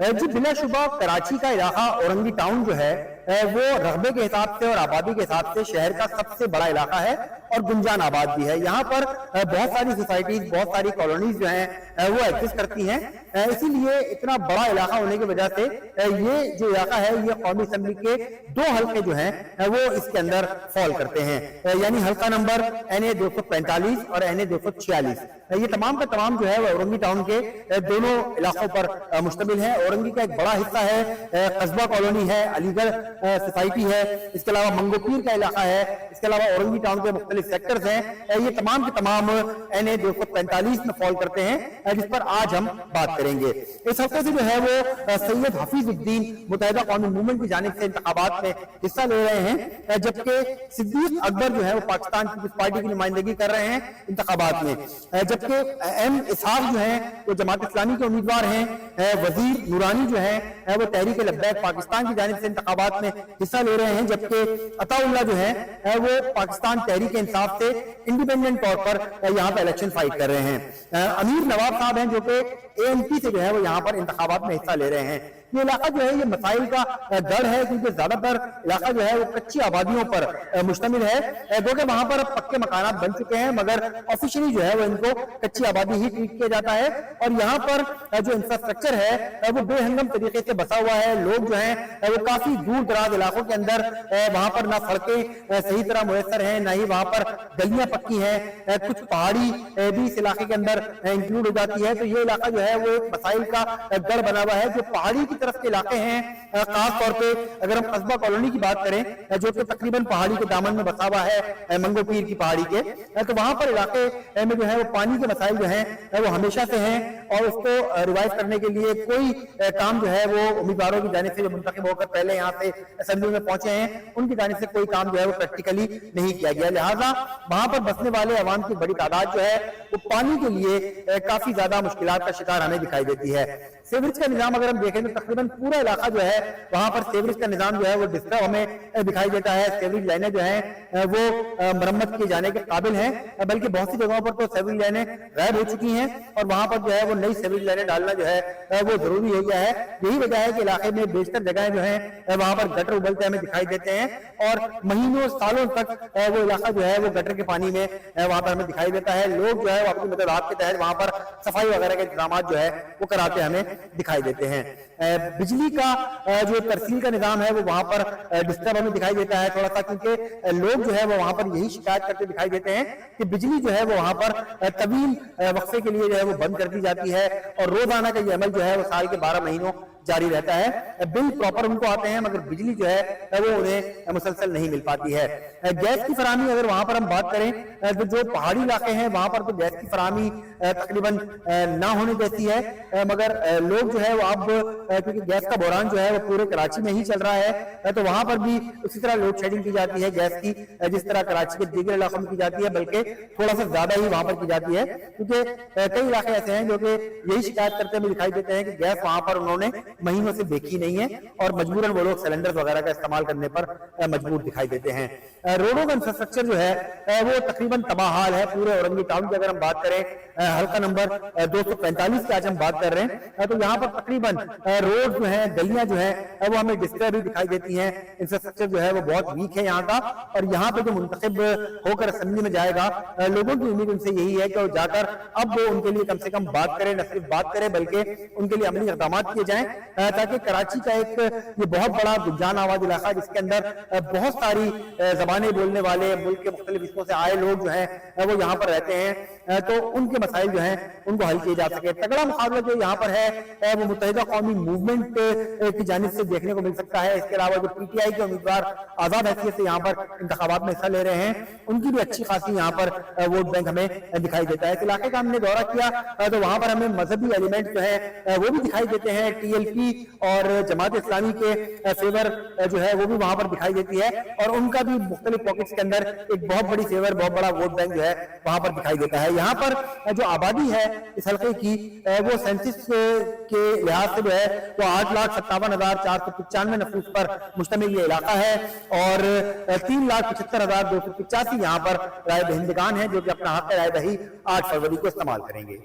जी बिला शुबा कराची का इलाका औरंगी टाउन जो है वो रकबे के हिसाब से और आबादी के हिसाब से शहर का सबसे बड़ा इलाका है और गुंजान आबाद भी है। यहाँ पर बहुत सारी सोसाइटीज, बहुत सारी कॉलोनीज जो हैं वो एग्जिस्ट करती हैं। इसीलिए इतना बड़ा इलाका होने की वजह से ये जो इलाका है ये कौमी असेंबली के 2 हल्के जो हैं वो इसके अंदर फॉल करते हैं, यानी हल्का नंबर NA 245 और NA 246। ये तमाम का तमाम जो है वो औरंगी टाउन के दोनों इलाकों पर मुश्तमिल है। औरंगी का एक बड़ा हिस्सा है कस्बा कॉलोनी है, अलीगढ़ सोसाइटी है, इसके अलावा मंगोपीर का इलाका है, इसके अलावा औरंगी टाउन के मुख्तलिफ सेक्टर्स हैं। ये तमाम के तमाम NA 245 में फॉल करते हैं, जिस पर आज हम बात करेंगे। इस हफ्ते से जो है वो सैयद हफीजुद्दीन मुत्तहिदा कौमी मूवमेंट की जानिब से इंतखाबात में हिस्सा ले रहे हैं, जबकि सिद्दीक अकबर जो है वो पाकिस्तान पीपल्स पार्टी की नुमाइंदगी कर रहे हैं इंतखाबात में, जबकि M इसहाक जो है वो जमात इस्लामी के उम्मीदवार हैं। वजीर नूरानी जो है वो तहरीक लब्बैक पाकिस्तान की जानिब से इंतखाबात में हिस्सा ले रहे हैं, जबकि अताउल्लाह जो है वो पाकिस्तान तहरीक इंसाफ से इंडिपेंडेंट तौर पर यहाँ पे इलेक्शन फाइट कर रहे हैं। अमीर नवाब साहब हैं जो कि ANP से जो है वो यहाँ पर इंतखाबात में हिस्सा ले रहे हैं। ये इलाका जो है ये मसाइल का गढ़ है, क्योंकि ज्यादातर इलाका जो है वो कच्ची आबादियों पर मुश्तमिल है, क्योंकि वहां पर पक्के मकानात बन चुके हैं, मगर ऑफिशियली जो है वो इनको कच्ची आबादी ही ट्रीट किया जाता है। और यहाँ पर जो इंफ्रास्ट्रक्चर है वो बेहंगम तरीके से बसा हुआ है। लोग जो है वो काफी दूर दराज इलाकों के अंदर, वहां पर ना सड़कें सही तरह मुयसर हैं, ना ही वहां पर गलियां पक्की हैं, कुछ पहाड़ी भी इस इलाके के अंदर इंक्लूड हो जाती है। तो ये इलाका जो है वो मसाइल का गढ़ बना हुआ है। जो पहाड़ी की तरफ के इलाके हैं, खास तौर पे अगर हम कस्बा कॉलोनी की बात करें जो कि तकरीबन पहाड़ी के दामन में बसा हुआ है मंगोपीर की पहाड़ी के, तो वहां पर इलाके में जो है वो पानी के मसाइल जो हैं वो हमेशा से हैं, और उसको रिवाइव करने के लिए कोई काम जो है वो उम्मीदवारों की जानिब से जो मुंतखब होकर पहले यहाँ से असेंबली में पहुंचे हैं उनकी जानिब से कोई काम जो है वो प्रैक्टिकली नहीं किया गया। लिहाजा वहां पर बसने वाले अवाम की बड़ी तादाद जो है वो पानी के लिए काफी ज्यादा मुश्किलात का शिकार हमें दिखाई देती है। सीवरेज का निजाम अगर हम देखें तो तकरीबन पूरा इलाका जो है वहां पर सीवरेज का निजाम जो है वो डिस्टर्ब हमें दिखाई देता है। सीवरेज लाइनें जो हैं वो मरम्मत किए जाने के काबिल हैं, बल्कि बहुत सी जगहों पर तो सीवरेज लाइनें गायब हो चुकी हैं और वहां पर जो है वो नई सीवरेज लाइनें डालना जो है वो जरूरी हो गया है। यही वजह है कि इलाके में बेशतर जगह जो है वहां पर गटर उबलते हमें दिखाई देते हैं और महीनों सालों तक वो इलाका जो है वो गटर के पानी में वहां पर हमें दिखाई देता है। लोग जो है अपनी मदद के तहत वहां पर सफाई वगैरह के इंतजाम जो है वो कराते हमें दिखाई देते हैं। बिजली का जो तरसील का निजाम है वो वहां पर डिस्टर्ब हमें दिखाई देता है थोड़ा सा, क्योंकि लोग जो है वो वहां पर यही शिकायत करते दिखाई देते हैं कि बिजली जो है वो वहां पर तवील वक्फे के लिए जो है वो बंद कर दी जाती है और रोजाना का ये अमल जो है वो साल के 12 महीनों जारी रहता है। बिल प्रॉपर उनको आते हैं मगर बिजली जो है वो उन्हें मुसलसल नहीं मिल पाती है। गैस की फराहमी अगर वहां पर हम बात करें तो जो पहाड़ी इलाके हैं वहां पर तो गैस की फराहमी तकरीबन ना होने जैसी है, मगर लोग जो है वो अब क्योंकि गैस का बहरान जो है वो पूरे कराची में ही चल रहा है तो वहां पर भी उसी तरह लोड शेडिंग की जाती है गैस की, जिस तरह कराची के दीगर इलाकों में की जाती है, बल्कि थोड़ा सा ज्यादा ही वहां पर की जाती है, क्योंकि कई इलाके ऐसे हैं जो कि यही शिकायत करते हुए दिखाई देते हैं कि गैस वहां पर उन्होंने महीनों से देखी नहीं है और मजबूरन वो लोग सिलेंडर वगैरह का इस्तेमाल करने पर मजबूर दिखाई देते हैं। रोडों का इंफ्रास्ट्रक्चर जो है वो तकरीबन तबाहाल है पूरे औरंगी टाउन की। अगर हम बात करें हल्का नंबर 245 की आज हम बात कर रहे हैं तो यहाँ पर तकरीबन रोड जो है, गलियां जो है वो हमें डिस्टर्ब भी दिखाई देती हैं। इंफ्रास्ट्रक्चर जो है वो बहुत वीक है यहाँ का, और यहाँ पे जो मुंतखब होकर असेंबली में जाएगा लोगों की उम्मीद उनसे यही है कि वो जाकर अब वो उनके लिए कम से कम बात करें, न सिर्फ बात करें बल्कि उनके लिए अमली इक़दाम किए जाएं, ताकि कराची का एक ये बहुत बड़ा गुंजान आबाद इलाका जिसके अंदर बहुत सारी जबानें बोलने वाले मुल्क के मुख्तलिफ हिस्सों से आए लोग जो हैं वो यहाँ पर रहते हैं, तो उनके मसाइल जो हैं उनको हल किए जा सके। तगड़ा मुकाबला जो यहाँ पर है वो मुत्तहिदा कौमी मूवमेंट की जानिब से देखने को मिल सकता है। इसके अलावा जो PTI के उम्मीदवार आजाद हैसियत से यहाँ पर इंतखाबात में हिस्सा ले रहे हैं उनकी भी अच्छी खासी यहाँ पर वोट बैंक हमें दिखाई देता है। इस इलाके का हमने दौरा किया तो वहां पर हमें मजहबी एलिमेंट जो है वो भी दिखाई देते हैं। TLP और जमात इस्लामी के फेवर जो है वो भी वहां पर दिखाई देती है और उनका भी मुख्तलिफ पॉकेट्स के अंदर एक बहुत बड़ी फेवर, बहुत बड़ा वोट बैंक जो है वहां पर दिखाई देता है। यहाँ पर जो आबादी है इस हल्के की वो सेंसिस के लिहाज से जो है वो 8,57,495 नफूस पर मुश्तमिल ये इलाका है और 3,75,285 यहाँ पर राय दहिंदगान है जो कि अपना हक राय दही 8 फरवरी को इस्तेमाल करेंगे।